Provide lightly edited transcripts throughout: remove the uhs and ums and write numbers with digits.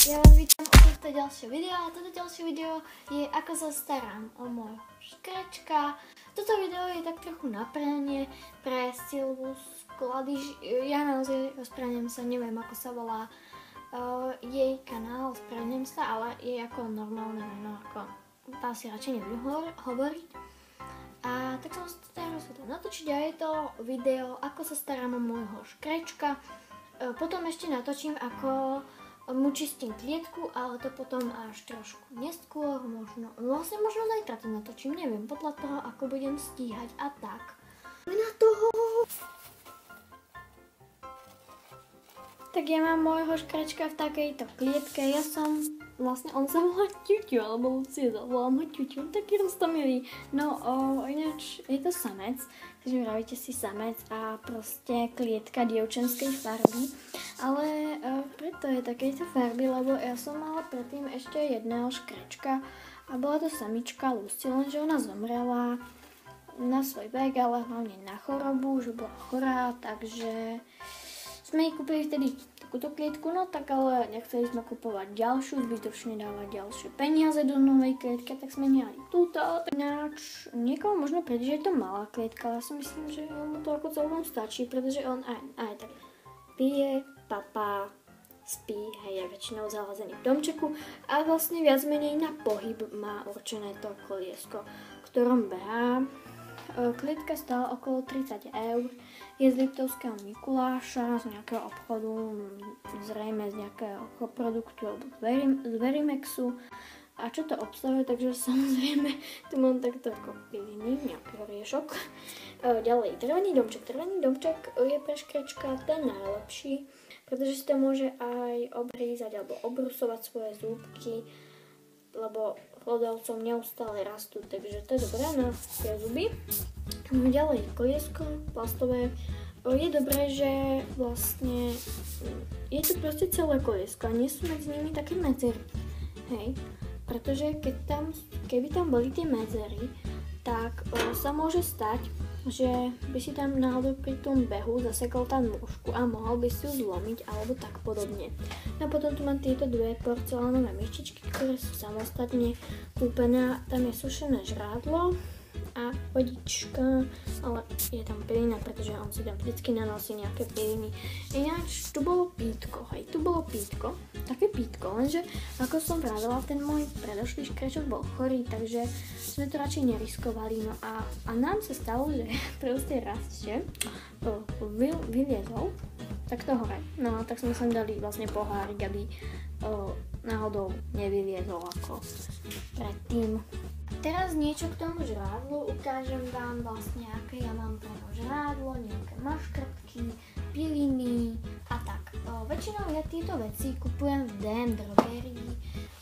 Ja vás vítam u tohto ďalšieho videa a toto ďalšie video je ako sa starám o môjho škrečka. Toto video je tak trochu naprenie pre Silvu Sklady. Ja naozaj ospravedlňujem sa, neviem ako sa volá jej kanál, ospravedlňujem sa, ale je ako normálne meno, ako tá si radšej nebudem hovoriť. A tak som sa teda rozhodla natočiť a je to video ako sa starám o môjho škrečka. Potom ešte natočím ako mu čistím klietku, ale to potom až trošku neskôr, možno zajtra to natočím, neviem, podľa toho, ako budem stíhať a tak. Na toho! Tak ja mám môjho škrečka v takejto klietke, on sa volá Ťuťu, alebo Lucie, volám ho Ťuťu, taký roztomilý. No, ináč je to samec, takže vravíte si samec a proste klietka dievčenskej farby. Ale preto je takejto farby, lebo ja som mala predtým ešte jedného škrečka a bola to samička Lucie, lenže ona zomrela na svoj vek, ale hlavne na chorobu, že bola chorá, takže sme jej kúpili vtedy takúto klietku, no tak ale nechceli sme kupovať ďalšiu, zbytočne dávať ďalšie peniaze do novej klietky, tak sme nehali túto. Ináč niekomu možno príde, že je to malá klietka, ale ja si myslím, že mu to ako celkom stačí, pretože on aj tak pije, papá, spí, hej, je väčšinou zalazený v domčeku a vlastne viac menej na pohyb má určené to koliesko, v ktorom behá. Klietka stála okolo 30 €, je z Liptovského Mikuláša, z nejakého obchodu, zrejme z nejakého produktu alebo z Verimexu. A čo to obsahuje, takže samozrejme tu mám takto ako piliny, nejaký oriešok. Ďalej, trvený domček je pre škrečka ten najlepší, pretože si to môže aj obhrízať alebo obrusovať svoje zúbky, lebo hlodavcom neustále rastú, takže to je dobré na tie zuby. Ďalej, koliesko plastové. Je dobré, že vlastne je to proste celé koliesko a nie sú medzi nimi také medzery. Hej, pretože keby tam boli tie medzery, tak sa môže stať, že by si tam náhodou pri tom behu zasekol tam nôžku a mohol by si ju zlomiť alebo tak podobne. A potom tu mám tieto dve porcelánové myštičky, ktoré sú samostatne kúpené. Tam je sušené žrádlo a vodička, ale je tam pilina, pretože on si tam vždycky nanosí nejaké piliny. Ináč tu bolo pítko, také pítko, lenže ako som pravila, ten môj predošlý škrečok bol chorý, takže sme to radšej neriskovali. No a nám sa stalo, že proste rastie, vyliezol takto hore. No a tak sme sem dali vlastne pohárik, aby náhodou nevyliezol ako predtým. Teraz niečo k tomu žrádlu, ukážem vám vlastne, aké ja mám pre to žrádlo, nejaké maškrtky, piliny a tak. Väčšinou ja tieto veci kupujem v DM drogerii,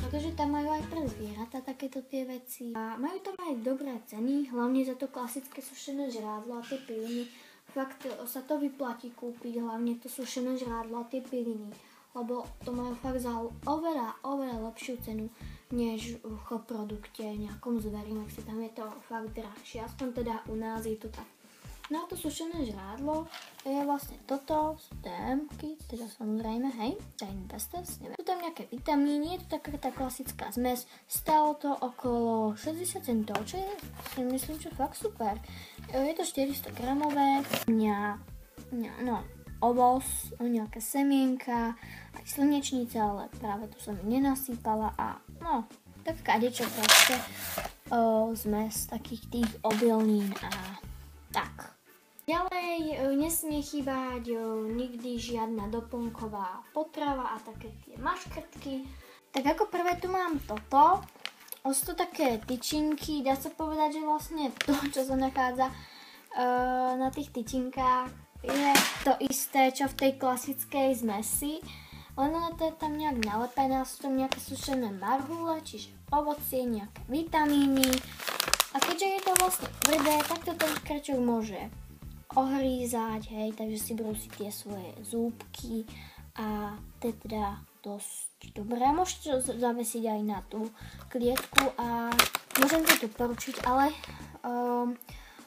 pretože tam majú aj pre zvieratá takéto tie veci. A majú tam aj dobré ceny, hlavne za to klasické sušené žrádlo a tie piliny. Fakt sa to vyplatí kúpiť, hlavne to sušené žrádlo a tie piliny, lebo to majú fakt za oveľa lepšiu cenu než v produkte nejakom z Verimexe, tam je to fakt drahšie, aspoň teda u nás je to tak. No a to sušené žrádlo je vlastne toto z DM-ky, teda samozrejme, hej, Dine Bestes, neviem. Sú tam nejaké vitamíny, je to taká tá klasická zmes, stálo to okolo 60 centov, čo je, si myslím, že fakt super. Je to 400 gramové, ovoz, nejaké semienka, aj slnečnica, ale práve tu som nenasýpala a no, tak kadečo proste zmes takých tých obilnín a tak. Ďalej nesmie chýbať nikdy žiadna doplnková potrava a také tie maškrtky. Tak ako prvé tu mám toto, sú to také tyčinky, dá sa povedať, že vlastne to, čo sa nachádza na tých tyčinkách, je to isté, čo v tej klasickej zmesi, len to je tam nejak nalepené, sú tam nejaké sušené marhule, čiže ovocie, nejaké vitamíny. A keďže je to vlastne tvrdé, tak to ten škrečok môže ohrízať, hej, takže si brúsi tie svoje zúbky a to je teda dosť dobré. Môžete to zavesiť aj na tú klietku a môžem to poručiť, ale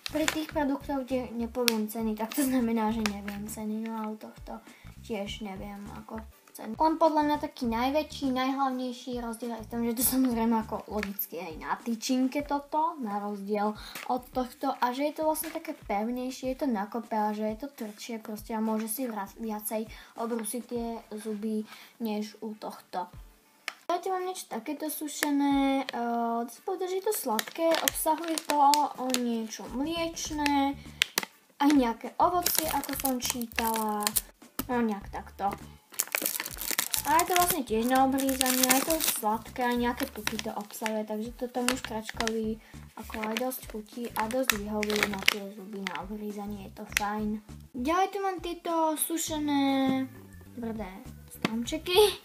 pri tých produktoch, kde nepoviem ceny, tak to znamená, že neviem ceny, no ale tohto tiež neviem ako 100%. Len podľa mňa taký najväčší, najhlavnejší rozdiel je v tom, že to samozrejme ako logicky aj na tyčinke toto, na rozdiel od tohto a že je to vlastne také pevnejšie, je to na kope a že je to tvrdšie proste a môže si viacej obrusiť tie zuby než u tohto. Ja tu mám niečo takéto sušené, dá sa povedať, že je to sladké, obsahuje to niečo mliečné, aj nejaké ovocie, ako som čítala, no nejak takto. A je to vlastne tiež na obrízanie, je to sladké, aj nejaké tuky to obsahuje, takže to tomu škračkovi ako aj dosť chutí a dosť vyhovuje na tie zuby, na obrízanie, je to fajn. Ďalej tu mám tieto sušené tvrdé stromčeky.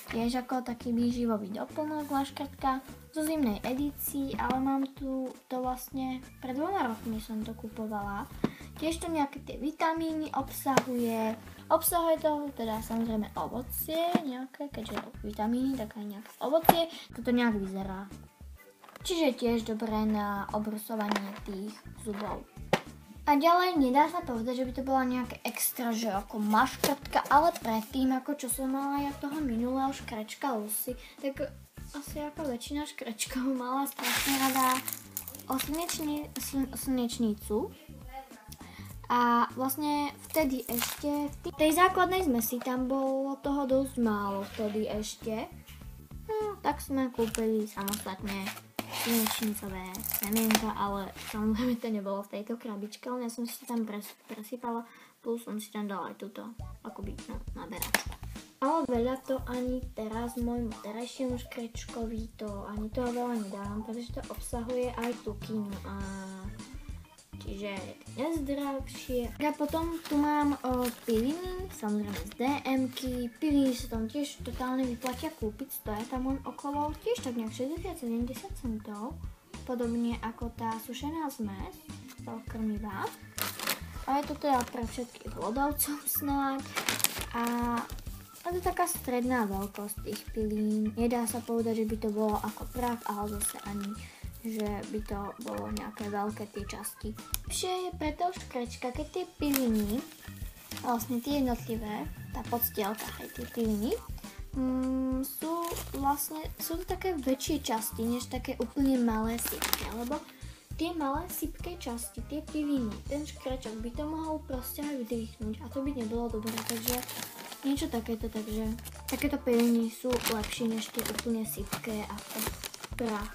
Tiež ako taký výživový doplnok láškratka zo zimnej edícii, ale mám tu to vlastne pred 2 rokmi som to kupovala. Tiež to nejaké tie vitamíny obsahuje. Obsahuje to teda samozrejme ovocie nejaké, keďže vitamíny, tak aj nejaké ovocie. Toto nejak vyzerá. Čiže tiež dobré na obrusovanie tých zubov. A ďalej nedá sa povedať, že by to bola nejaké extra, že ako maškrtka, ale predtým, ako čo som mala ja toho minulého škrečka Lucy, tak asi ako väčšina škrečkov mala strašne rada slnečnicu. A vlastne vtedy ešte, v tej základnej zmesi tam bolo toho dosť málo vtedy ešte. No, tak sme kúpili samostatne slnečnicové semienka, ale samozrejme to nebolo v tejto krabičke, len ja som si tam presypala, plus som si tam dala aj túto akoby naberačku. Ale veľa to ani teraz môjmu terajšiemu škrečkovi to ani toho veľa nedávam, pretože to obsahuje aj tuky, no a čiže je to nezdravšie. A potom tu mám piliny, samozrejme z DM-ky. Piliny sa tam tiež totálne vyplatia kúpiť, stoja tam len okolo tiež tak nejak 60-70 centov. Podobne ako tá sušená zmes, toho krmiva. A je to teda pre všetkých hlodavcov snáď. A je to taká stredná veľkosť tých pilín. Nedá sa povedať, že by to bolo ako prach, ale zase ani že by to bolo nejaké veľké tie časti. Lepšie je pre toho škrečka, keď tie piliny, vlastne tie jednotlivé, tá podstielka, aj tie piliny, sú to také väčšie časti, než také úplne malé sypky, lebo tie malé sypké časti, tie piliny, ten škrečok by to mohol proste aj vydýchnuť a to by nebolo dobré, takže niečo takéto, takže takéto piliny sú lepšie než tie úplne sypké ako prach.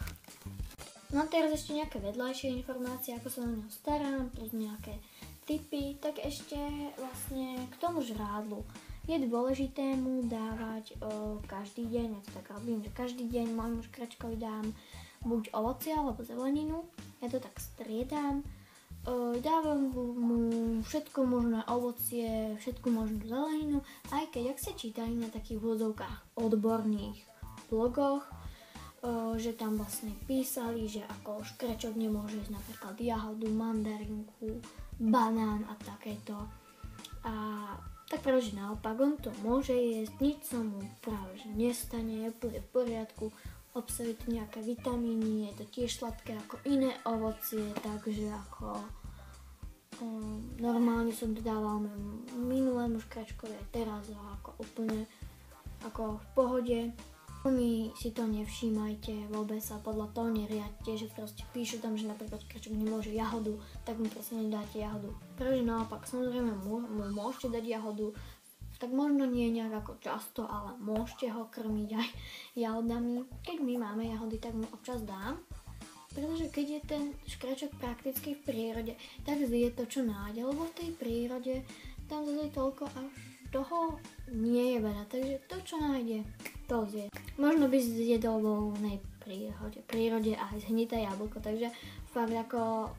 No a teraz ešte nejaké vedľajšie informácie, ako sa na ňo starám, plus nejaké tipy, tak ešte vlastne k tomu žrádlu. Je dôležité mu dávať každý deň, ja to tak robím, že každý deň môjmu škračkovi dám buď ovocie alebo zeleninu, ja to tak striedam, dávam mu všetko možné ovocie, všetku možnú zeleninu, aj keď ak sa čítali na takých vozovkách odborných blogoch, že tam vlastne písali, že ako škrečok nemôže jesť napríklad jahodu, mandarinku, banán a takéto. A tak práve, že naopak, on to môže jesť, nič sa mu práve že nestane, je úplne v poriadku, obsahuje to nejaké vitamíny, je to tiež sladké ako iné ovocie, takže ako normálne som to dávala minulému škračkovi aj teraz a ako úplne ako v pohode. My si to nevšímajte, vôbec sa podľa toho neriadte, že proste píšu tam, že napríklad škračok nemôže jahodu, tak mu proste nedáte jahodu. Pretože naopak, samozrejme mu môžete dať jahodu, tak možno nie nejak ako často, ale môžete ho krmiť aj jahodami. Keď my máme jahody, tak mu občas dám, pretože keď je ten škračok prakticky v prírode, tak zje to, čo nájde, lebo v tej prírode tam zase toľko až toho nie je veľa, takže to, čo nájde, to zje. Možno by zjedol vo voľnej prírode aj zhnité jablko, takže fakt ako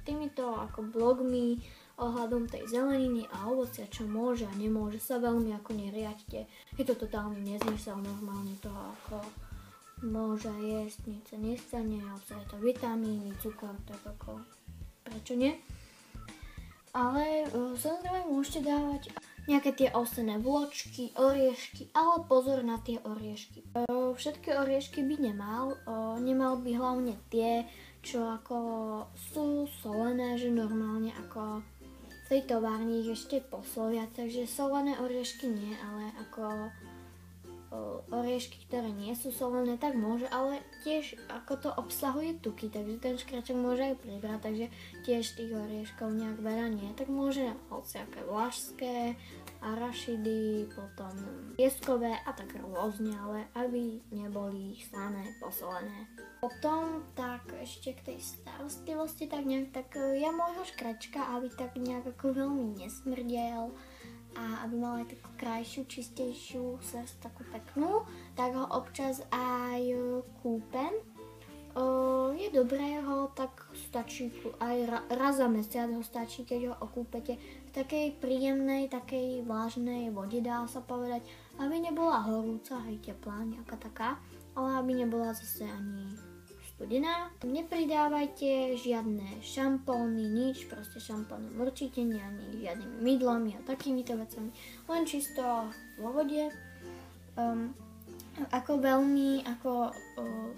týmito ako blogmi ohľadom tej zeleniny a ovocia, čo môže a nemôže, sa veľmi ako neriaďte. Je to totálny nezmysel, normálne toho ako môže jesť, nič sa nestane, obsahuje to vitamíny, cukor, tak ako prečo nie? Ale samozrejme môžete dávať nejaké tie ovsené vločky, oriešky, ale pozor na tie oriešky. Všetky oriešky by nemal by hlavne tie, čo ako sú solené, že normálne ako v tej továrni ich ešte poslovia, takže solené oriešky nie, ale ako oriešky, ktoré nie sú solené, tak môže, ale tiež ako to obsahuje tuky, takže ten škračok môže aj pribrať, takže tiež tých orieškov nejak veľa nie, tak môže hociaké vlašské, arašidy, potom pieskové a tak rôzne, ale aby neboli slané, posolené. Potom tak ešte k tej starostlivosti, tak nejak tak ja môjho škračka, aby tak nejak ako veľmi nesmrdel, a aby mal aj takú krajšiu, čistejšiu srst, takú peknú, tak ho občas aj kúpem. Je dobré ho, tak stačí aj raz za mesiac ho stačí, keď ho okúpete v takej príjemnej, takej vlážnej vode, dá sa povedať, aby nebola horúca, hej, teplá, nejaká taká, ale aby nebola zase ani studená. Nepridávajte žiadne šampóny, nič, proste šampónom určite nie, ani žiadnymi mydlami a takýmito vecami, len čisto vo vode.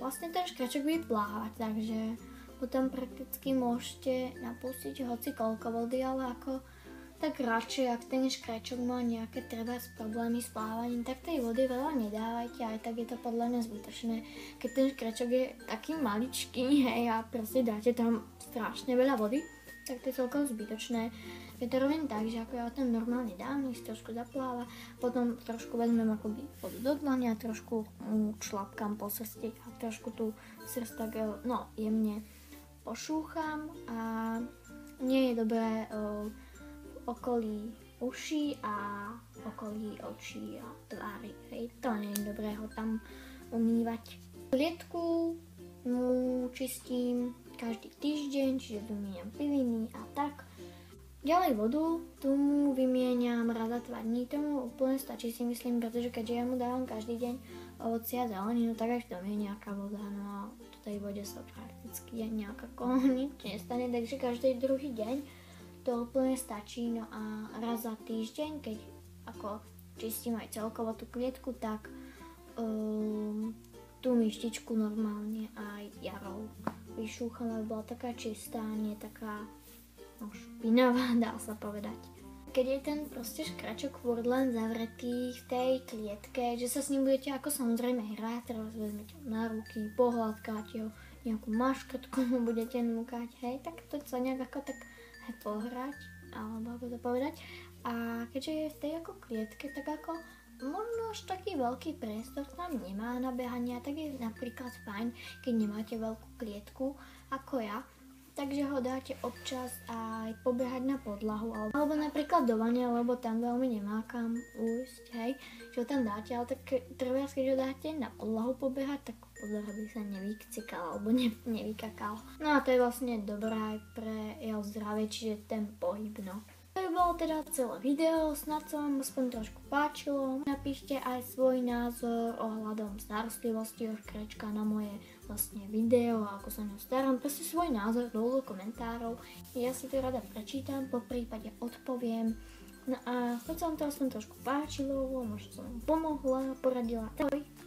Vlastne ten škračok bude plávať, takže potom prakticky môžete napustiť hoci koľko vody, ale ako tak radšej, ak ten škračok má nejaké problémy s plávaním, tak tej vody veľa nedávajte, aj tak je to podľa mňa zbytočné. Keď ten škračok je taký maličký, hej, a proste dáte tam strašne veľa vody, tak to je celkom zbytočné. Ja to robím tak, že ako ja tam normálne dám, nech trošku zapláva, potom trošku vezmem akoby vodu do dlane a trošku šlapkám po srsti a trošku tú srst tak jemne pošúcham a nie je dobré okolí uší a okolí očí a tvári. Hej, to nie je dobré ho tam umývať. Klietku čistím každý týždeň, čiže vymieňam piliny a tak. Ďalej vodu, tu mu vymieňam raz za 2 dní, tomu úplne stačí, si myslím, pretože keďže ja mu dávam každý deň ovocie a zeleninu, tak aj v tom je nejaká voda, no a v tej vode sa prakticky nejaká nič nestane, takže každý druhý deň to úplne stačí, no a raz za týždeň, keď ako čistím aj celkovo tú klietku, tak tú myštičku normálne aj jarou vyšúcham, aby bola taká čistá, nie taká špinavá, dá sa povedať. Keď je ten proste škračok furt len zavretý v tej klietke, že sa s ním budete ako samozrejme hrať, teraz vezmete na ruky, pohľadkáte ho, nejakú maškrtku mu budete núkať, hej, tak to sa nejak ako tak pohrať, alebo ako to povedať. A keďže je v tej ako klietke, tak ako možno až taký veľký priestor tam nemá na behania, tak je napríklad fajn, keď nemáte veľkú klietku ako ja, takže ho dáte občas aj pobehať na podlahu, alebo napríklad do vane, lebo tam veľmi nemá kam ujsť, hej, čo tam dáte, ale tak treba, keď ho dáte na podlahu pobehať, tak podľa by sa nevykcikal alebo nevykakal. No a to je vlastne dobré aj pre jeho zdravie, čiže ten pohyb, no. To by bolo teda celé video, snad sa vám aspoň trošku páčilo. Napíšte aj svoj názor ohľadom starostlivosti o škračka na moje vlastne video, ako sa ňou starám. Proste svoj názor do komentárov. Ja si to rada prečítam, po prípade odpoviem. No a keď sa vám to aspoň trošku páčilo, možno som vám pomohla, poradila. Ahoj!